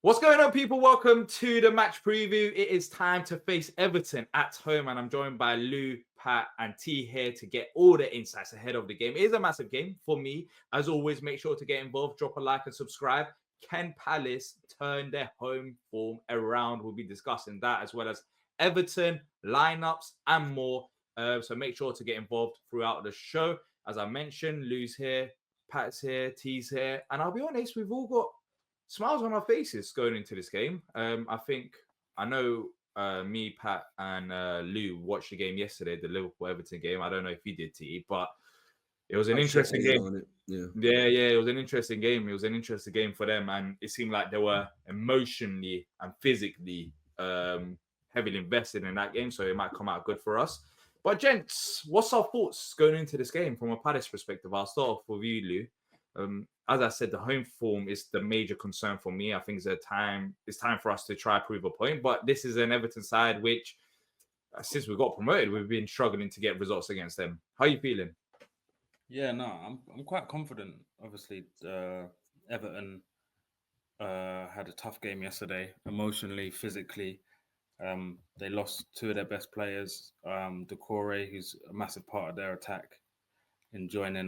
What's going on, people? Welcome to the match preview. It is time to face Everton at home, and I'm joined by Lou, Pat, and T here to get all the insights ahead of the game. It is a massive game for me. As always, make sure to get involved, drop a like and subscribe. Can Palace turn their home form around? We'll be discussing that as well as Everton, lineups, and more. So make sure to get involved throughout the show. As I mentioned, Lou's here, Pat's here, T's here, and I'll be honest, we've all got smiles on our faces going into this game. I know me, Pat, and Lou watched the game yesterday, the Liverpool Everton game. I don't know if you did, T, but it was an interesting game. On it. Yeah, it was an interesting game. It was an interesting game for them, and it seemed like they were emotionally and physically heavily invested in that game, so it might come out good for us. But gents, what's our thoughts going into this game from a Palace perspective? I'll start off with you, Lou. As I said, the home form is the major concern for me. I think it's time for us to try prove a point. But this is an Everton side which, since we got promoted, we've been struggling to get results against them. How are you feeling? Yeah, no, I'm quite confident. Obviously, Everton had a tough game yesterday, emotionally, physically. They lost two of their best players, Decore, who's a massive part of their attack, in joining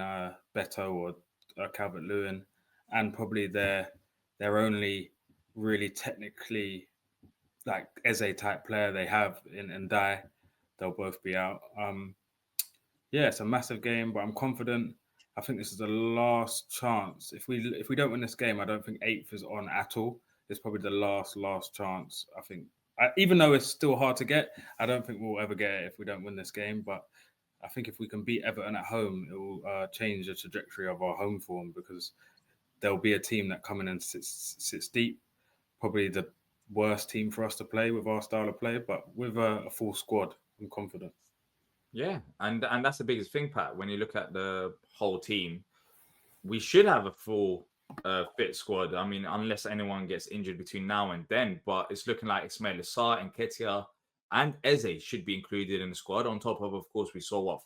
Beto or Calvert-Lewin, and probably their only really technically like Eze type player they have in Dai. They'll both be out. Yeah, it's a massive game, but I'm confident. I think this is the last chance. If we don't win this game, I don't think eighth is on at all. It's probably the last chance. I think, even though it's still hard to get, I don't think we'll ever get it if we don't win this game. But I think if we can beat Everton at home, it will change the trajectory of our home form, because there'll be a team that come in and sits deep. Probably the worst team for us to play with our style of play, but with a full squad, I'm confident. Yeah, and that's the biggest thing, Pat. When you look at the whole team, we should have a full fit squad. I mean, unless anyone gets injured between now and then, but it's looking like Ismail Assar and Ketia and Eze should be included in the squad. On top of course, we saw what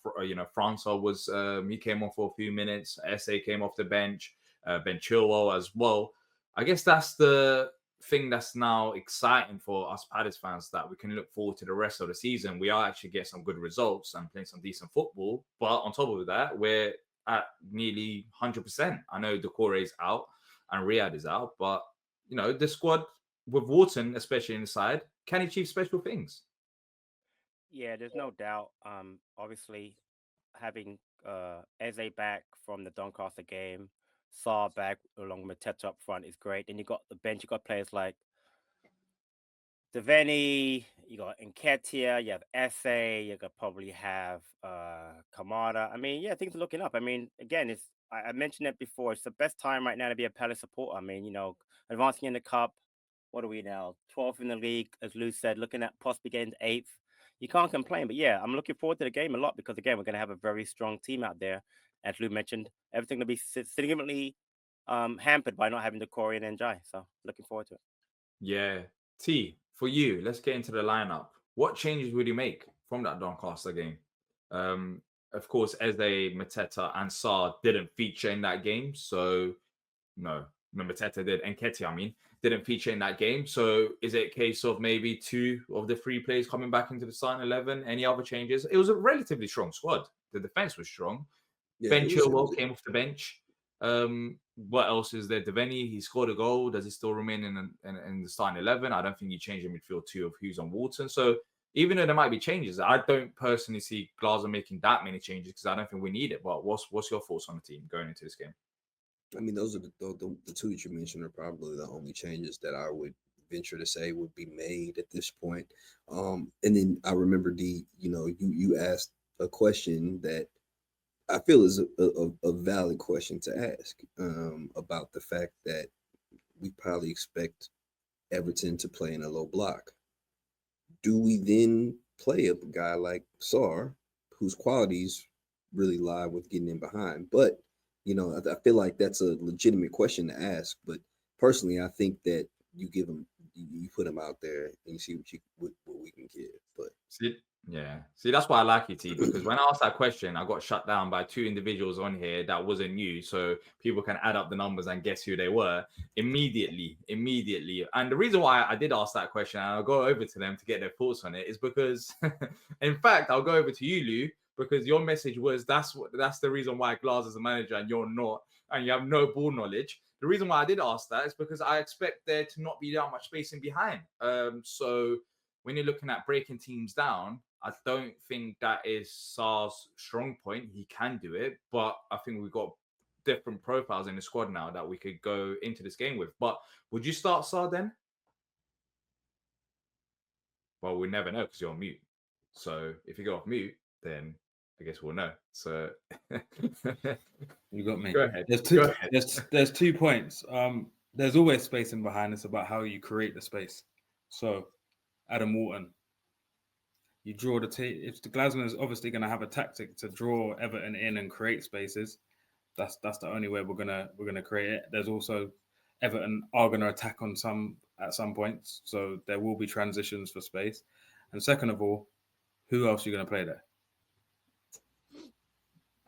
Francois was. He came on for a few minutes. Eze came off the bench. Ben Chilwell as well. I guess that's the thing that's now exciting for us Palace fans, that we can look forward to the rest of the season. We are actually getting some good results and playing some decent football. But on top of that, we're at nearly 100%. I know Decore is out and Riyadh is out, but the squad with Wharton, especially inside, can achieve special things. Yeah, there's no doubt. Obviously, having Eze back from the Doncaster game, Saar back along with Teta up front is great. And you got the bench, you got players like Devaney, you got Nketiah, you have Esse, you could probably have Kamada. I mean, yeah, things are looking up. I mean, again, I mentioned it before. It's the best time right now to be a Palace supporter. I mean, advancing in the cup. What are we now? 12th in the league, as Lou said, looking at possibly getting to 8th. You can't complain. But yeah, I'm looking forward to the game a lot, because again, we're going to have a very strong team out there. As Lou mentioned, everything will be significantly hampered by not having the Corey and Njai. So looking forward to it. Yeah. T, for you, let's get into the lineup. What changes would you make from that Doncaster game? Of course, Eze, Mateta, and Saar didn't feature in that game. So, no, Mateta did. And Nketiah, didn't feature in that game. So, is it a case of maybe two of the three players coming back into the starting 11? Any other changes? It was a relatively strong squad. The defense was strong. Yeah, Ben Chilwell came off the bench. What else is there? Devaney, he scored a goal. Does he still remain in the starting 11? I don't think you change the midfield two of Hughes and Wharton. So even though there might be changes, I don't personally see Glazer making that many changes, because I don't think we need it. But what's your thoughts on the team going into this game? I mean, those are the two that you mentioned are probably the only changes that I would venture to say would be made at this point. And then I remember you asked a question that I feel is a valid question to ask about the fact that we probably expect Everton to play in a low block. Do we then play a guy like Saar, whose qualities really lie with getting in behind? But, I feel like that's a legitimate question to ask. But personally, I think that you put him out there and you see what we can give. But Yeah. See, that's why I like it, T, because when I asked that question, I got shut down by two individuals on here that wasn't you. So people can add up the numbers and guess who they were immediately. And the reason why I did ask that question, and I'll go over to them to get their thoughts on it, is because, in fact, I'll go over to you, Lou, because your message was that's the reason why Glass is a manager and you're not, and you have no ball knowledge. The reason why I did ask that is because I expect there to not be that much spacing behind. So when you're looking at breaking teams down, I don't think that is Sar's strong point. He can do it, but I think we've got different profiles in the squad now that we could go into this game with. But would you start Sar then? Well, we never know because you're on mute. So if you go off mute, then I guess we'll know. So You got me. Go ahead. There's 2 points. There's always spacing behind. It's about how you create the space. So Adam Wharton, you draw the if the Glasgow is obviously going to have a tactic to draw Everton in and create spaces, that's the only way we're gonna create it. There's also Everton are going to attack at some points, so there will be transitions for space. And second of all, who else are you going to play there?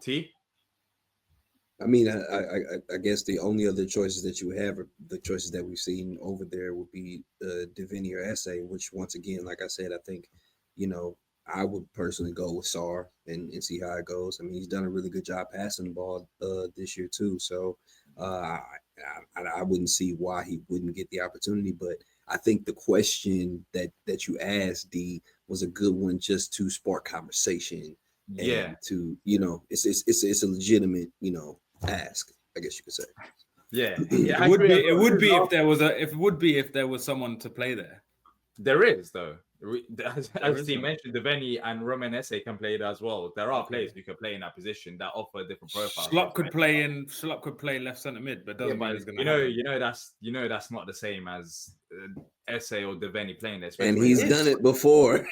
T. I mean, I guess the only other choices that you have are the choices that we've seen over there would be Deviney or Essay, which once again, like I said, I think, I would personally go with Sar and see how it goes. I mean, he's done a really good job passing the ball this year too. So I wouldn't see why he wouldn't get the opportunity. But I think the question that you asked, D, was a good one just to spark conversation. Yeah. And to, it's a legitimate, ask, I guess you could say. Yeah. It would be if there was someone to play there. There is, though. As is, he though. mentioned, Devaney and Roman Esse can play there as well. There are players who can play in that position that offer different profiles. Schlupp could play left centre mid, but doesn't mean he's going to happen. That's not the same as Esse or Devaney playing there. And he's done it before.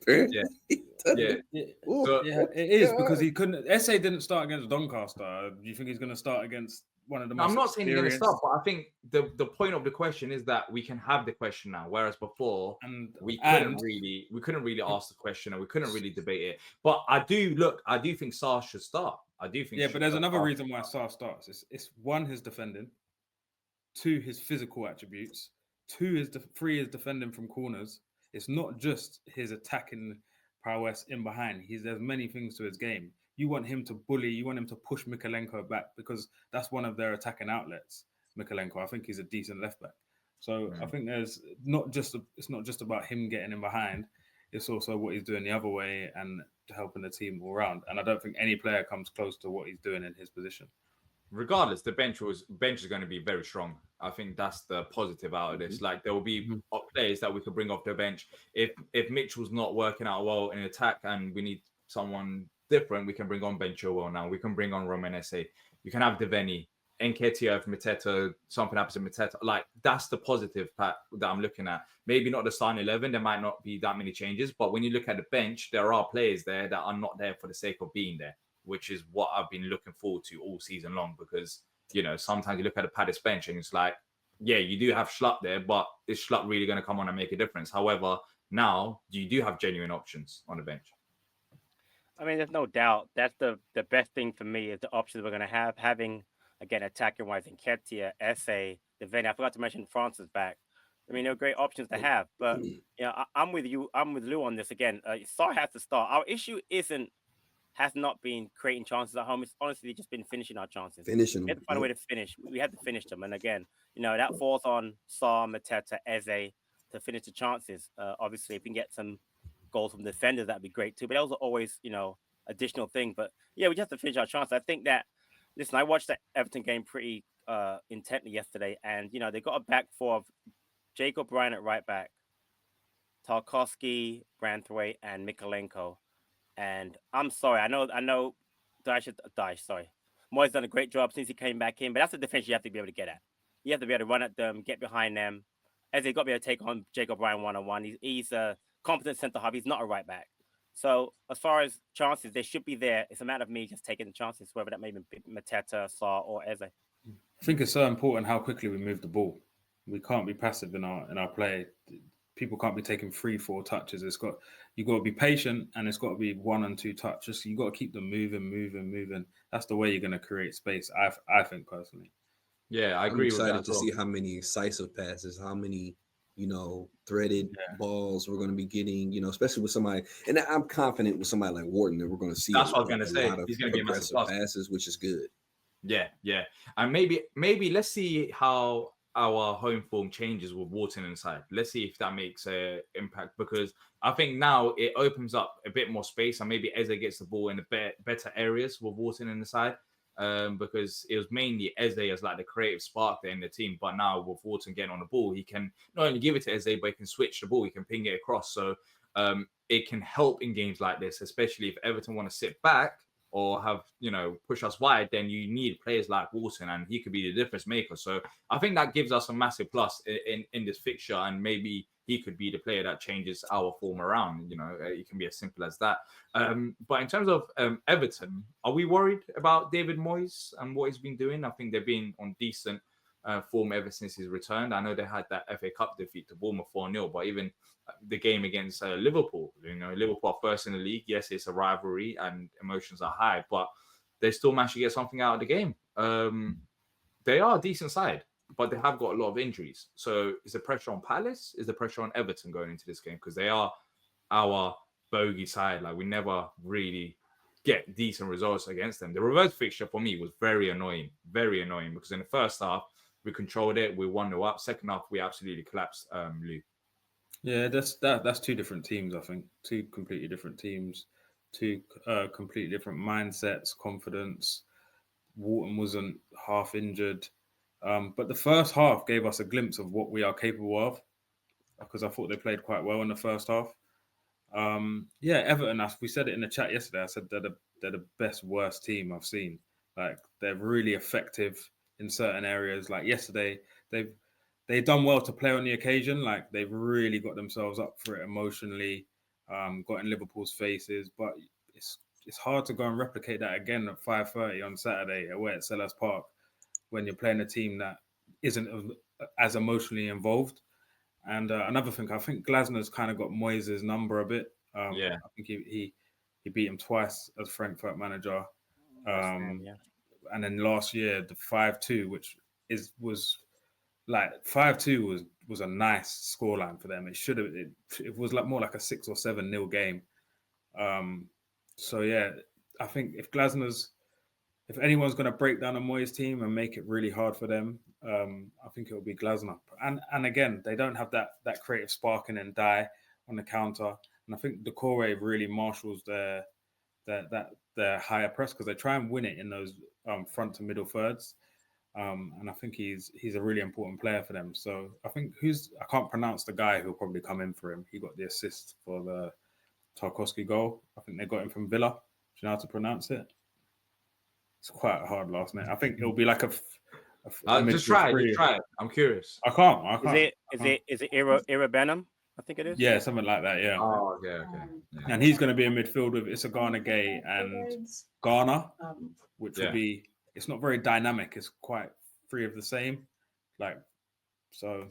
Yeah. It is because he couldn't. Esse didn't start against Doncaster. Do you think he's going to start against one of the most? I'm not saying he's going to start, but I think the point of the question is that we can have the question now, whereas before we couldn't really ask the question and we couldn't really debate it. But I do think Sar should start. I do think. Yeah, but there's another reason why Sar starts. It's one, his defending, two, his physical attributes, three is defending from corners. It's not just his attacking prowess in behind. There's many things to his game. You want him to bully, you want him to push Mikalenko back because that's one of their attacking outlets. Mikalenko, I think he's a decent left back. So I think it's not just about him getting in behind. It's also what he's doing the other way and helping the team all round. And I don't think any player comes close to what he's doing in his position. Regardless, the bench is going to be very strong. I think that's the positive out of this. Like there will be players that we could bring off the bench. If Mitchell's not working out well in attack and we need someone different, we can bring on Ben Chilwell now. We can bring on Roman Esse. You can have Devaney, Nketiah, if Mateta, something happens to Mateta. Like that's the positive part that I'm looking at. Maybe not the starting 11. There might not be that many changes, but when you look at the bench, there are players there that are not there for the sake of being there, which is what I've been looking forward to all season long. Because sometimes you look at the Palace bench and it's like, yeah, you do have Schlupp there, but is Schlupp really going to come on and make a difference? However, now you do have genuine options on the bench. I mean, there's no doubt that's the best thing for me is the options we're going to have. Having, again, attacking wise Nketiah, Esse, Devaney. I forgot to mention Francis back. I mean, they're great options to have. But, I'm with you. I'm with Lou on this again. Sar has to start. Our issue has not been creating chances at home. It's honestly just been finishing our chances. We have to find a way to finish. We have to finish them. And again, that falls on Sar, Mateta, Eze to finish the chances. Obviously, if we can get some goals from defenders, that'd be great too. But those are always, additional thing. But yeah, we just have to finish our chances. I think that, listen, I watched the Everton game pretty intently yesterday, and they got a back four of Jacob Ryan at right back, Tarkowski, Branthwaite, and Mikalenko. And I'm sorry, I know sorry. Moyes done a great job since he came back in, but that's the defense you have to be able to get at. You have to be able to run at them, get behind them. As they got to be able to take on Jacob Ryan one-on-one. He's a competent centre half. He's not a right back. So as far as chances, they should be there. It's a matter of me just taking the chances, whether that may be Mateta, Sar, or Eze. I think it's so important how quickly we move the ball. We can't be passive in our play. people can't be taking 3-4 touches. You got to be patient, and it's got to be 1 and 2 touches. You got to keep them moving. That's the way you're going to create space. I think personally. Yeah, I I'm agree with that excited as to well. see how many incisive passes, how many, threaded balls we're going to be getting, especially with somebody. And I'm confident with somebody like Wharton that we're going to see That's what I was going to a say. lot of He's going to be a massive progressive plus. passes, which is good. Yeah. And maybe let's see how our home form changes with Wharton inside. Let's see if that makes an impact, because I think now it opens up a bit more space, and maybe Eze gets the ball in the better areas with Wharton in the side. Because it was mainly Eze as like the creative spark there in the team. But now with Wharton getting on the ball, he can not only give it to Eze, but he can switch the ball, he can ping it across. So it can help in games like this, especially if Everton want to sit back or have, push us wide, then you need players like Wharton, and he could be the difference maker. So I think that gives us a massive plus in this fixture, and maybe he could be the player that changes our form around. It can be as simple as that. But in terms of Everton, are we worried about David Moyes and what he's been doing? I think they've been on decent form ever since he's returned. I know they had that FA Cup defeat to Bournemouth 4-0, but even the game against Liverpool, Liverpool are first in the league. Yes, it's a rivalry and emotions are high, but they still managed to get something out of the game. They are a decent side, but they have got a lot of injuries. So is the pressure on Palace? Is the pressure on Everton going into this game? Because they are our bogey side. Like, we never really get decent results against them. The reverse fixture for me was very annoying, because in the first half, we controlled it. We 1-0 up. Second half, we absolutely collapsed, Lou. Yeah, that's two different teams. I think two completely different teams, two completely different mindsets, confidence. Wharton wasn't half injured, but the first half gave us a glimpse of what we are capable of, because I thought they played quite well in the first half. Everton, we said it in the chat yesterday. I said they're the best worst team I've seen. Like, they're really effective in certain areas. Like yesterday, they've done well to play on the occasion. Like, they've really got themselves up for it emotionally, got in Liverpool's faces. But it's hard to go and replicate that again at 5:30 on Saturday away at Selhurst Park when you're playing a team that isn't as emotionally involved. And another thing, I think Glasner's kind of got Moyes' number a bit. I think he beat him twice as Frankfurt manager. And then last year, the 5-2, which was like 5-2 was a nice scoreline for them. It was like more like a 6 or 7-0 game. I think if anyone's going to break down a Moyes team and make it really hard for them, I think it will be Glasner. And again, they don't have that creative spark and then die on the counter. And I think Decore really marshals their higher press, because they try and win it in those front to middle thirds. And I think he's a really important player for them. So I think I can't pronounce the guy who'll probably come in for him. He got the assist for the Tarkowski goal. I think they got him from Villa. Do you know how to pronounce it? It's quite a hard last name. I think it'll be like a just try it. I'm curious. I can't. Is it Irabenham? I think it is. Yeah, something like that. Yeah. Oh, okay. Yeah. And he's going to be in midfield with Issagana Gay and Garner, which will be. It's not very dynamic. It's quite three of the same. So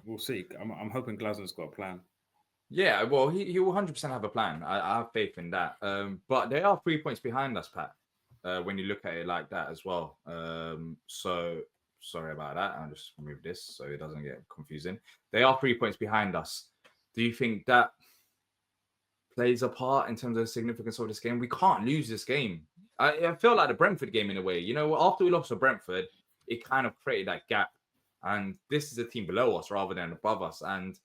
we'll see. I'm hoping Glasner's got a plan. Yeah, well, he will 100% have a plan. I have faith in that. But they are 3 points behind us, Pat. When you look at it like that as well. So sorry about that. I'll just remove this so it doesn't get confusing. They are 3 points behind us. Do you think that plays a part in terms of the significance of this game? We can't lose this game. I feel like the Brentford game in a way. After we lost to Brentford, it kind of created that gap. And this is a team below us rather than above us. And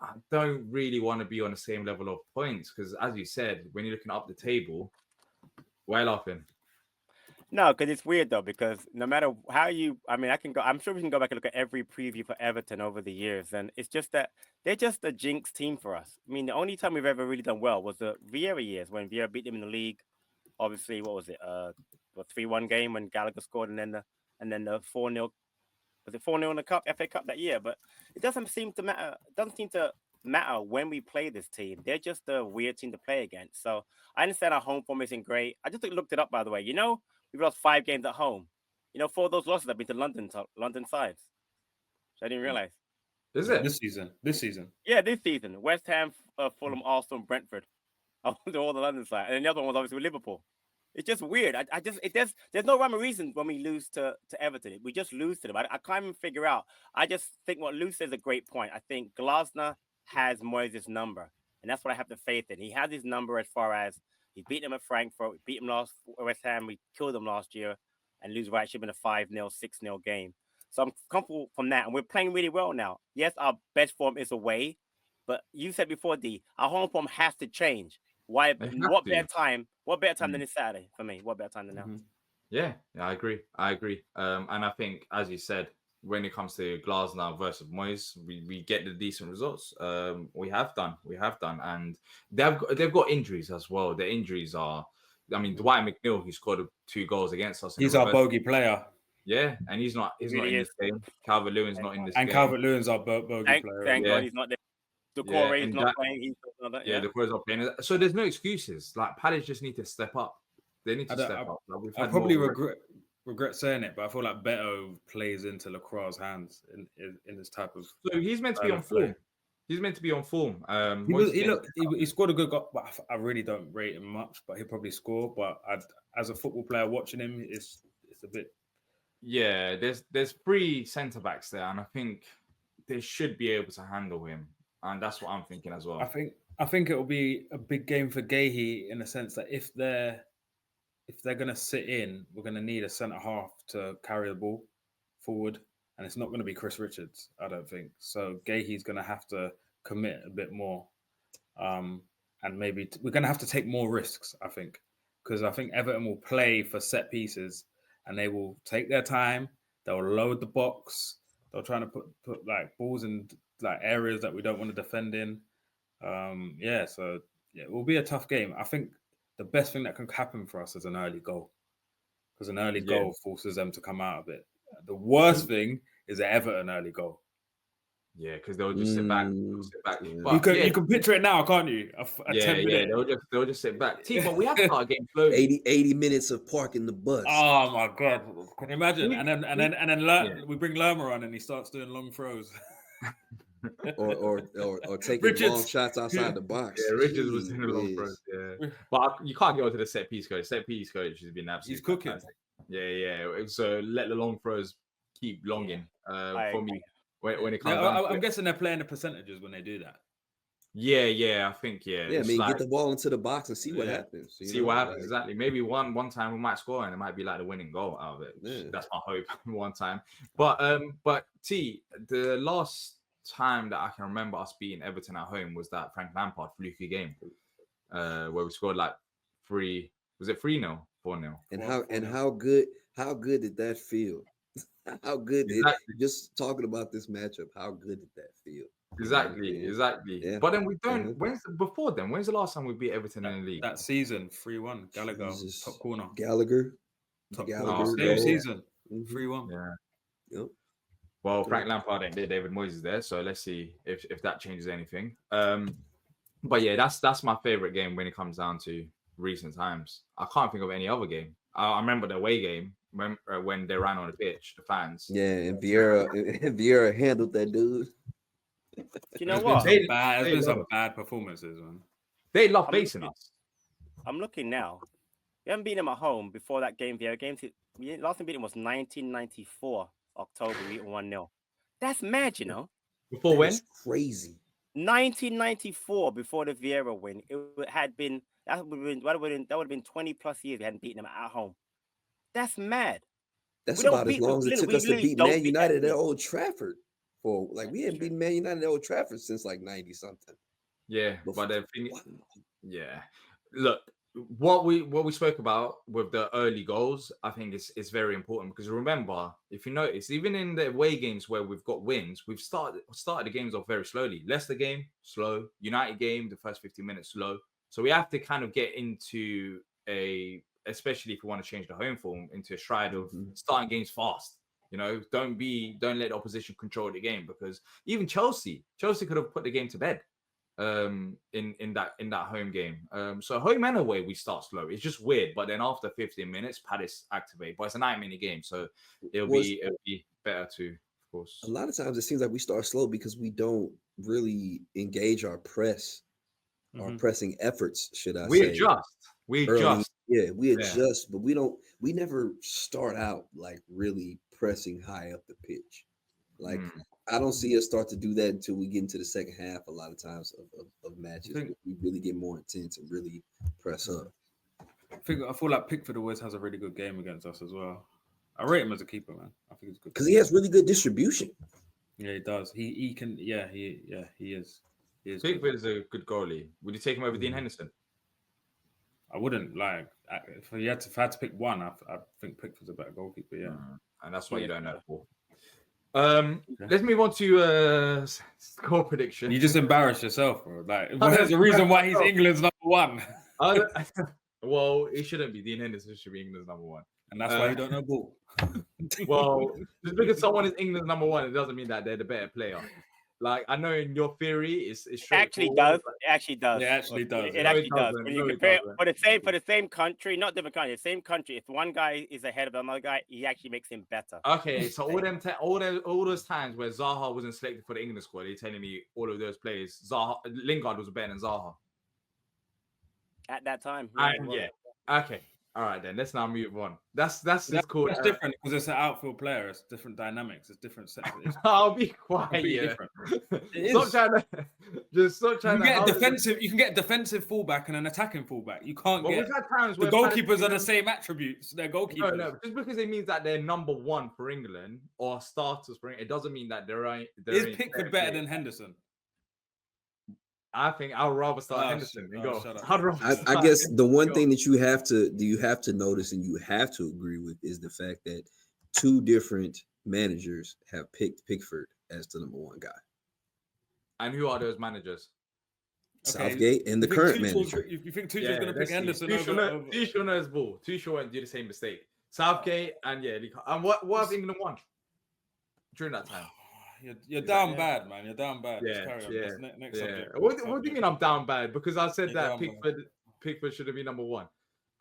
I don't really want to be on the same level of points, because, as you said, when you're looking up the table, why are you laughing? No, because it's weird though, because no matter how I'm sure we can go back and look at every preview for Everton over the years, and it's just that they're just a jinx team for us. I mean, the only time we've ever really done well was the Vieira years, when Vieira beat them in the league. Obviously, what was it? The 3-1 game when Gallagher scored, and then the 4-0. Was it 4-0 in the cup, FA Cup that year? But it doesn't seem to matter. It doesn't seem to matter when we play this team. They're just a weird team to play against. So I understand our home form isn't great. I just looked it up, by the way. We've lost 5 games at home. 4 of those losses have been to London sides. So I didn't realize. Is it? This season. Yeah, this season. West Ham, Fulham, Arsenal, Brentford. All the London side. And the other one was obviously with Liverpool. It's just weird. There's no rhyme or reason when we lose to Everton. We just lose to them. I can't even figure out. I just think what Lou says is a great point. I think Glasner has Moyes' number. And that's what I have the faith in. He has his number as far as he beat them at Frankfurt, we beat them last West Ham, we killed them last year, and lose right should have been a 5-0, 6-0 game. So I'm comfortable from that. And we're playing really well now. Yes, our best form is away, but you said before, D, our home form has to change. Why? They have What to. better time? What better time than this Saturday for me? What better time than now? Yeah, I agree. And I think, as you said, when it comes to Glasner versus Moyes, we get the decent results. We have done, and they've got injuries as well. The injuries are, I mean, Dwight McNeil, who scored 2 goals against us. He's our bogey player. Yeah, and he's not really in this game. Calvert-Lewin's not in this And game. Calvert-Lewin's our bogey player. Thank Yeah. God he's not there. The Yeah, core is and not that- playing. He's not that. Yeah, the Quays not playing. So there's no excuses. Like, Palace just need to step up. They need to step up. Like, we've I had probably more- regret saying it, but I feel like Beto plays into Lacroix's hands in this type of. So he's meant to be style on of play. form. He's meant to be on form. He scored a good goal, but I really don't rate him much. But he'll probably score. But as a football player watching him, it's a bit. Yeah, there's 3 centre backs there, and I think they should be able to handle him, and that's what I'm thinking as well. I think it will be a big game for Gahey in the sense that if they're going to sit in, we're going to need a centre half to carry the ball forward, and it's not going to be Chris Richards, I don't think. So Gahey's going to have to commit a bit more, and maybe we're going to have to take more risks, I think, because I think Everton will play for set pieces, and they will take their time. They'll load the box. They'll try to put like balls in like areas that we don't want to defend in. So it will be a tough game. I think the best thing that can happen for us is an early goal, because an early goal forces them to come out of it. The worst thing is an Everton early goal. Yeah, because they'll just sit back. Yeah. But You can picture it now, can't you? A 10 minute. They'll just sit back. But we have to start getting slowly. 80 minutes of parking the bus. Oh my god! Can you imagine? And then we bring Lerma on, and he starts doing long throws. or taking Richards. long shots outside the box. Yeah, Richards was doing a long throw. Yeah, but you can't go to the set piece coach. Set piece coach has been absolutely. He's cooking. Fantastic. Yeah. So let the long throws keep longing for me when it comes. I'm guessing they're playing the percentages when they do that. Yeah, I think Yeah, I mean, get the ball into the box and see what happens. What happens, exactly. Maybe one time we might score and it might be like the winning goal out of it. Yeah. That's my hope. One time, but T, the last time that I can remember us beating Everton at home was that Frank Lampard fluky game, where we scored like 3. Was it 3-0, 4-0? And how good did that feel? How good just talking about this matchup? How good did that feel? Exactly. Yeah. But then we don't. When's the last time we beat Everton in the league? That season, 3-1. Gallagher, top corner. Gallagher, top Gallagher. corner. Same season, 3-1. Yeah. Yep. Well, Frank Lampard ain't there. David Moyes is there, so let's see if that changes anything. But yeah, that's my favorite game when it comes down to recent times. I can't think of any other game. I remember the away game when they ran on the pitch, the fans. Yeah, and Vieira handled that dude. You know what? There's been some bad performances, man. They love facing us. I'm looking now. We haven't beaten them at home before that game. Last time we beat them was 1994, October. We beat 1-0. That's mad, you know. Before when? Crazy. 1994, before the Vieira win, it had been that would have been 20 plus years we hadn't beaten them at home. That's mad. That's about as long as it took us to beat Man United at Old Trafford. We hadn't beaten Man United at Old Trafford since like 90 something. Yeah, but the thing, yeah. Look, what we spoke about with the early goals, I think is very important, because remember, if you notice, even in the away games where we've got wins, we've started the games off very slowly. Leicester game, slow. United game, the first 15 minutes, slow. So we have to kind of get into especially if we want to change the home form, into a stride of starting games fast. You know, don't let the opposition control the game, because even Chelsea could have put the game to bed in that home game. So home and away we start slow. It's just weird, but then after 15 minutes, Palace activate. But it's a 9-minute game, so it'll be better to course. A lot of times it seems like we start slow because we don't really engage our pressing efforts, should I We say. adjust. We Early. adjust. Yeah, we Yeah. adjust, but we never start out like really pressing high up the pitch. Like I don't see us start to do that until we get into the second half a lot of times of matches. We really get more intense and really press up. I feel like Pickford always has a really good game against us as well. I rate him as a keeper, man. I think he's good because he has really good distribution. Yeah, he does. He can. Yeah, he is. He is. Pickford is a good goalie. Would you take him over Dean Henderson? I wouldn't like if I had to pick one. I think Pickford's a better goalkeeper. Yeah, and that's why you don't know Paul. Let's move on to score prediction. You just embarrassed yourself, bro. Like, there's a reason why he's England's number one. Well, it shouldn't be. Dean Henderson should be England's number one, and that's why you don't know ball. Well, just because someone is England's number one, it doesn't mean that they're the better player. Like I know in your theory, it's actually does. It actually does. It actually does. It actually does. When you compare for the same country, not different country, the same country. If one guy is ahead of another guy, he actually makes him better. Okay, so all those times where Zaha wasn't selected for the England squad, you're telling me all of those players, Lingard was better than Zaha at that time. Yeah. Okay. All right, then let's now move on. That's cool. That's different because it's an outfield player. It's different dynamics. It's different sectors. I'll be quiet. Yeah. Stop trying to get defensive. You can get a defensive fullback and an attacking fullback. You can't get. We've had times where the goalkeepers are the same attributes. They're goalkeepers. No. Just because it means that they're number one for England or starters for England, it doesn't mean that they're. Is Pickford better than Henderson? I think I'd rather start Henderson and go. I guess the one thing that you have to notice and you have to agree with is the fact that two different managers have picked Pickford as the number one guy. And who are those managers? Southgate and the current manager. You think Tuchel's going to pick Henderson? Tuchel knows ball. Tuchel won't do the same mistake. Southgate and what have England won during that time? You're down bad, man. You're down bad. Yeah. Next subject. What do you mean I'm down bad? Because I said that Pickford should have been number one.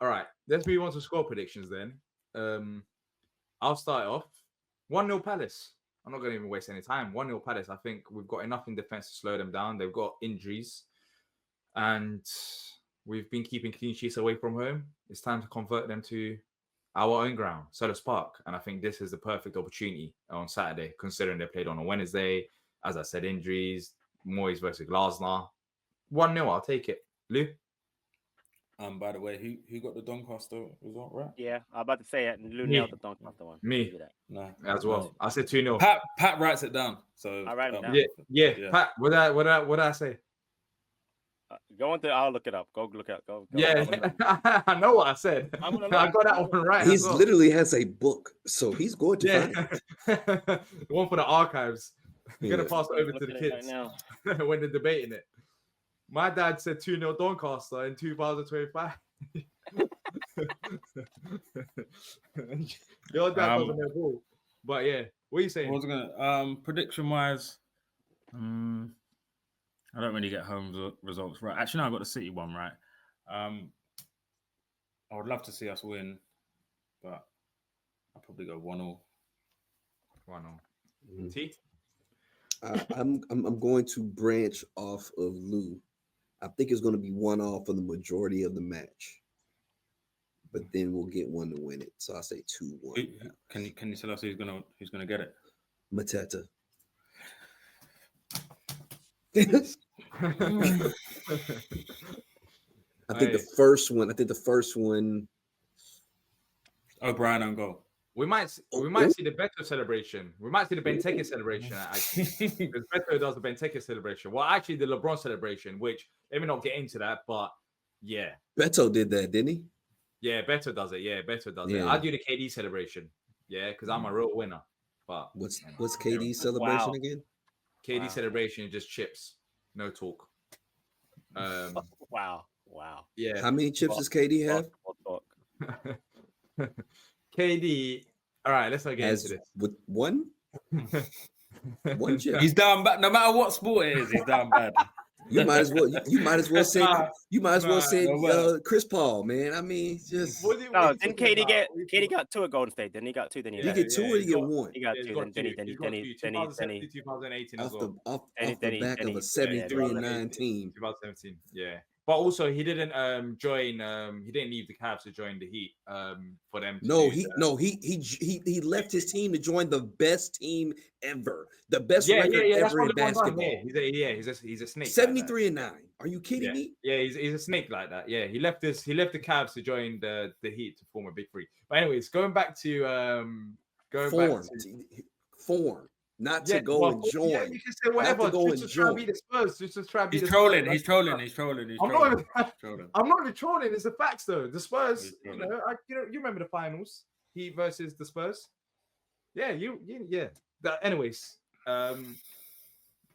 All right, let's move on to score predictions then. I'll start off. 1-0 Palace. I'm not going to even waste any time. 1-0 Palace. I think we've got enough in defense to slow them down. They've got injuries. And we've been keeping clean sheets away from home. It's time to convert them to our own ground, Selhurst Park. And I think this is the perfect opportunity on Saturday, considering they played on a Wednesday. As I said, injuries, Moyes versus Glasner. 1-0, I'll take it. Lou? By the way, who got the Doncaster result right? Yeah, I'm about to say it. Lou nailed the Doncaster one. Me. No, as well. I said 2-0. Pat writes it down. So I write it down. Yeah. Pat, what did I say? Go into. I'll look it up. Go look it up. Go yeah, I know what I said. I got that one right. He literally has a book, so he's going to find it. One for the archives. I'm gonna pass it over to the kids right when they're debating it. My dad said 2-0 Doncaster in 2025. Your dad doesn't know ball. But yeah, what are you saying? I was gonna prediction wise. I don't really get home results right. Actually, no, I got the City one right. I would love to see us win, but I'll probably go 1-0. 1-0. T? I'm going to branch off of Lou. I think it's going to be 1-1 for the majority of the match, but then we'll get one to win it. So I say 2-1. Can you tell us who's gonna get it? Mateta. I think the first one. O'Brien on goal. We might see the Beto celebration. We might see the Benteke celebration. Actually, because Beto does the Benteke celebration. Well, actually, the LeBron celebration. Which let me not get into that, but yeah, Beto did that, didn't he? Yeah, Beto does it. Yeah, Beto does it. I do the KD celebration. Yeah, because I'm a real winner. But what's KD's celebration again? KD celebration is just chips, no talk. Wow. Yeah. How many chips does KD have? KD. All right, let's not get into this. With one chip. He's down bad. No matter what sport it is, he's down bad. You might as well. You might as well say. You might as well Nah, say no way. Chris Paul, man. I mean, just What are you No, talking didn't KD about? get? What are you KD talking- got 2 at Golden State. Then he got 2. Then he He left. get 2 or he he's get got- 1 He got Yeah, he's 2. got Then two. he then he He's got then he two. then he 2017, 2018 as off well. the Then he- back then of he- a 73-9 team. 2017. Yeah. But also he didn't join he didn't leave the Cavs to join the Heat for them to No, do he left his team to join the best team ever, the best yeah, record that's ever what in LeBron done. basketball. Yeah, he's a snake. 73-9. Are you Like that. kidding me? Yeah, he's a snake like that. Yeah, he left the Cavs to join the Heat to form a big three. But anyways, going back to Form, not to go and join. Yeah, you can say whatever. Not to go Just and to try and join. beat the Spurs. Just to try and beat He's the trolling. Spurs. He's trolling. He's trolling. He's I'm trolling. not. I'm not even trolling. It's the facts though. The Spurs. He's You trolling. know, you remember the finals? Heat versus the Spurs. Yeah, yeah. Anyways,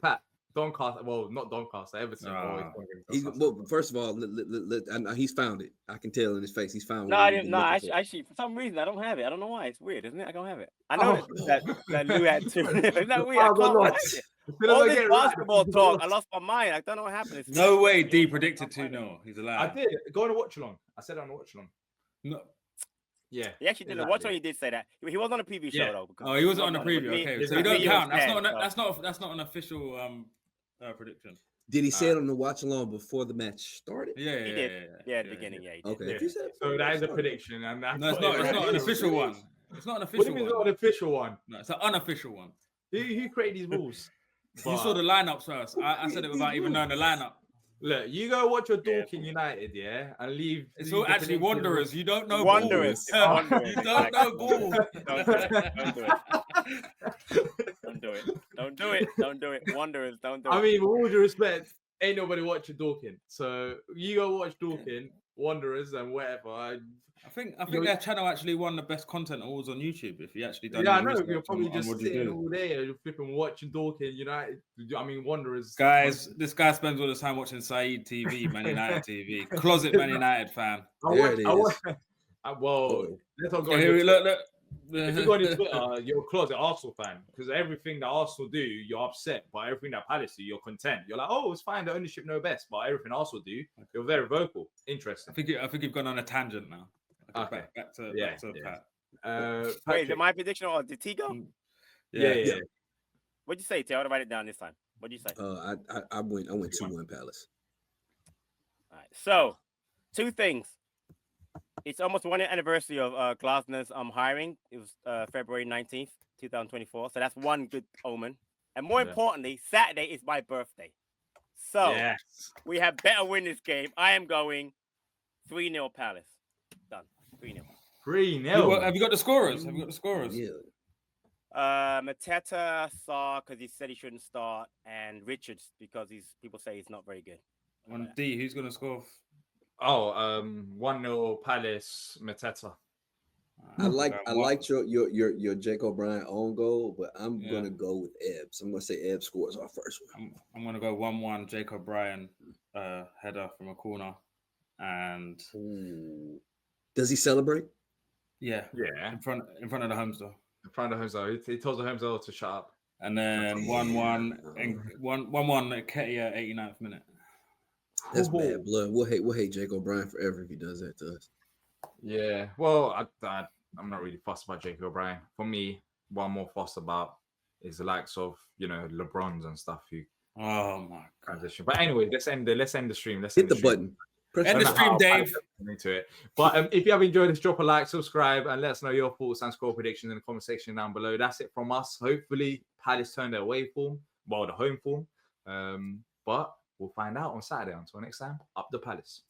Pat Doncaster. Well, not Doncaster. Everton. Well, first of all, he's found it. I can tell in his face. He's found. No, what I he's didn't. been No, looking for. actually, for some reason, I don't have it. I don't know why. It's weird, isn't it? I don't have it. I know that Lou had 2. Isn't that weird? I can't find it. All this basketball talk, I lost my mind. I don't know what happened. It's No way. D predicted 2-0. He's allowed. I did. Go on a watch along. I said on a watch along. No. Yeah. He actually did. Watch what he did say that. He was on a preview show though. Oh, he wasn't on the preview. Okay, so you don't count. That's not an official prediction. Did he say it on the watch along before the match started? Yeah, He did. Yeah, at the beginning. Yeah, he did. Okay. Yeah. If you said it So before that the is a match prediction, and that's No, it's not. It's not an official one. It's not an What do official you mean it's one. not an official one? No, it's an unofficial one. Who created these rules? You saw the lineups first. I said it without even knowing the lineup. Look, you go watch your Dorking United, yeah, and leave. It's leave all the actually prediction. Wanderers. You don't know Wanderers. ball. Wanderers. You don't know ball. Don't do it. Don't do it. Don't do it. Wanderers. Don't do it. I mean, with all due respect, ain't nobody watching Dorking. So you go watch Dorking, Wanderers, and whatever. I think their channel actually won the best content awards on YouTube. If you actually done Yeah, I your know. research You're probably on just what you sitting do. all day, you're flipping watching Dorking United. I mean, Wanderers. Guys, this guy spends all the time watching Saeed TV, Man United TV. Closet Man United fan. There it is. Well, let's not go. Yeah, on here your we look. If you go on your Twitter, you're a closet Arsenal fan because everything that Arsenal do, you're upset. But everything that Palace do, you're content. You're like, oh, it's fine. The ownership know best. But everything Arsenal do, you're very vocal. Interesting. I think you've gone on a tangent now. Okay. Back to Pat. Wait, Patrick, is it my prediction or did T go? yeah. What'd you say, T? I want to write it down this time. What'd you say? I went 2-1 Palace. All right. So, 2 things. It's almost 1 year anniversary of Glasner's hiring. It was February 19th, 2024. So that's one good omen. And more importantly, Saturday is my birthday. So we have better win this game. I am going 3-0 Palace. Done. 3-0. 3-0. Have you got the scorers? Yeah. Mateta saw because he said he shouldn't start, and Richards because people say he's not very good. On D, who's gonna score? 1-0 Palace, Mateta. I liked your Jake O'Brien own goal, but I'm gonna go with Ebbs. I'm gonna say Ebbs scores our first one. I'm gonna go 1-1 Jake O'Brien header from a corner, and does he celebrate? Yeah, in front of the homes though. In front of Homes, he tells the Homes to shut up. And then 1-1 and 1-1 at Ketia 89th minute. That's bad blood. We'll hate Jake O'Brien forever if he does that to us. Yeah, well, I'm not really fussed about Jake O'Brien. For me, what I'm more fussed about is the likes of LeBrons and stuff who transition. But anyway, let's end the stream. Let's hit the button. End the stream, Dave. Into it. But if you have enjoyed this, drop a like, subscribe, and let us know your thoughts and score predictions in the comment section down below. That's it from us. Hopefully, Palace turned their away form, the home form. But we'll find out on Saturday. Until next time, up the Palace.